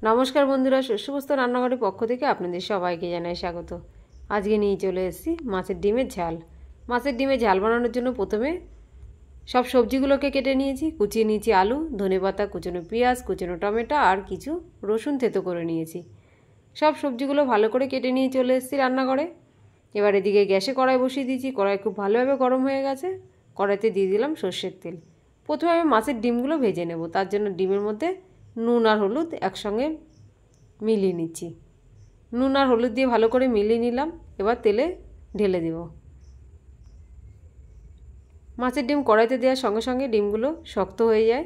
নমস্কার বন্ধুরা, শস্যবস্ত রান্নাঘরের পক্ষ থেকে আপনাদের সবাইকে জানাই স্বাগত। আজকে নিয়ে চলে এসেছি মাছের ডিমের ঝাল। মাছের ডিমের ঝাল বানানোর জন্য প্রথমে সব সবজিগুলোকে কেটে নিয়েছি। কুচিয়ে নিয়েছি আলু, ধনেপাতা, কুচনো পেঁয়াজ, কুচনো টমেটো আর কিছু রসুন থেতো করে নিয়েছি। সব সবজিগুলো ভালো করে কেটে নিয়ে চলে এসেছি রান্নাঘরে। এবার এদিকে গ্যাসে কড়াই বসিয়ে দিয়েছি। কড়াই খুব ভালোভাবে গরম হয়ে গেছে। কড়াইতে দিয়ে দিলাম সর্ষের তেল। প্রথমে আমি মাছের ডিমগুলো ভেজে নেব। তার জন্য ডিমের মধ্যে নুন আর হলুদ একসঙ্গে মিলিয়ে নিচ্ছি। নুন আর হলুদ দিয়ে ভালো করে মিলিয়ে নিলাম। এবার তেলে ঢেলে দেব। মাছের ডিম কড়াইতে দেওয়ার সঙ্গে সঙ্গে ডিমগুলো শক্ত হয়ে যায়।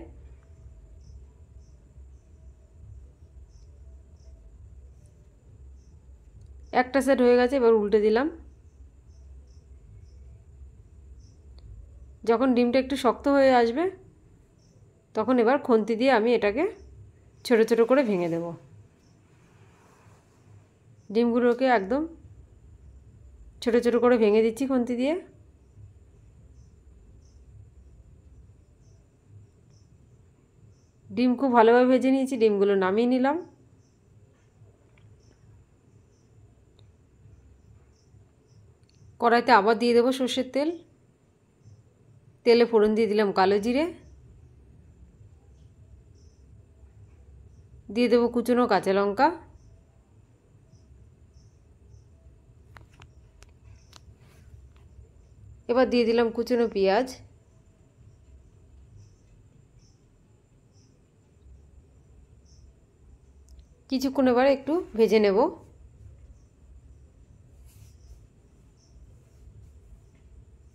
একটা সেট হয়ে গেছে, এবার উল্টে দিলাম। যখন ডিমটা একটু শক্ত হয়ে আসবে তখন এবার খুন্তি দিয়ে আমি এটাকে ছোট ছোট করে ভেঙে দেব। ডিমগুলোকে একদম ছোট ছোট করে ভেঙে দিচ্ছি খুন্তি দিয়ে। ডিম খুব ভালোভাবে ভেজে নিয়েছি। ডিমগুলো নামিয়ে নিলাম। কড়াইতে আবার দিয়ে দেবো সর্ষের তেল। তেলে ফোড়ন দিয়ে দিলাম কালো জিরে, দিয়ে দেবো কুচনো কাঁচা লঙ্কা, এবার দিয়ে দিলাম কুচনো পেঁয়াজ, কিছুক্ষণ এবার একটু ভেজে নেব।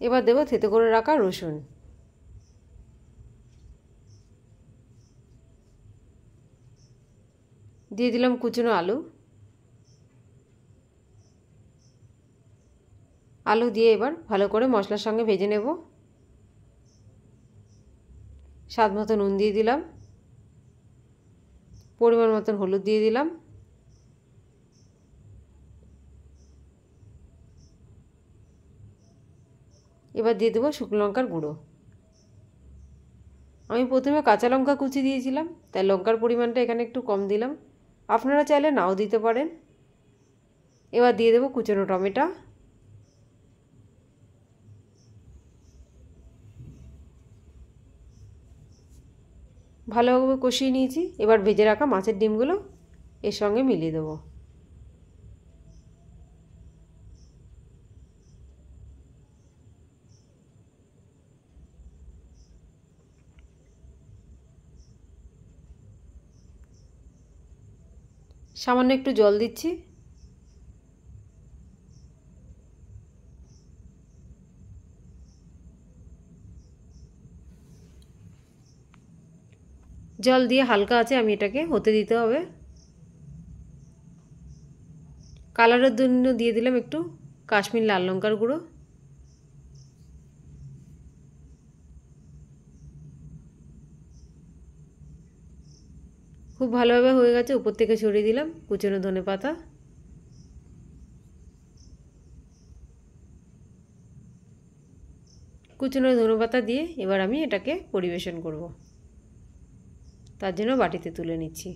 এবার দেবো থেতো করে রাখা রসুন, দিয়ে দিলাম কুচনো আলু। আলু দিয়ে এবার ভালো করে মশলার সঙ্গে ভেজে নেব। স্বাদ মতো নুন দিয়ে দিলাম, পরিমাণ মতন হলুদ দিয়ে দিলাম, এবার দিয়ে দেবো শুকনো লঙ্কার গুঁড়ো। আমি প্রথমে কাঁচা লঙ্কা কুচি দিয়েছিলাম, তাই লঙ্কার পরিমাণটা এখানে একটু কম দিলাম। আপনারা চাইলে নাও দিতে পারেন। এবার দিয়ে দেবো কুচনো টমেটো, ভালোভাবে কষিয়ে নিয়েছি। এবার ভেজে রাখা মাছের ডিমগুলো এর সঙ্গে মিলিয়ে দেবো। সামান্য একটু জল দিচ্ছি। জল দিয়ে হালকা আছে আমি এটাকে হতে দিতে হবে। কালারের জন্য দিয়ে দিলাম একটু কাশ্মীর লাল লঙ্কার গুঁড়ো। খুব ভালোভাবে হয়ে গেছে। উপর থেকে ছড়িয়ে দিলাম কুচনো ধনেপাতা। কুচনো ধনেপাতা দিয়ে এবার আমি এটাকে পরিবেশন করব। তার জন্য বাটিতে তুলে নিচ্ছি।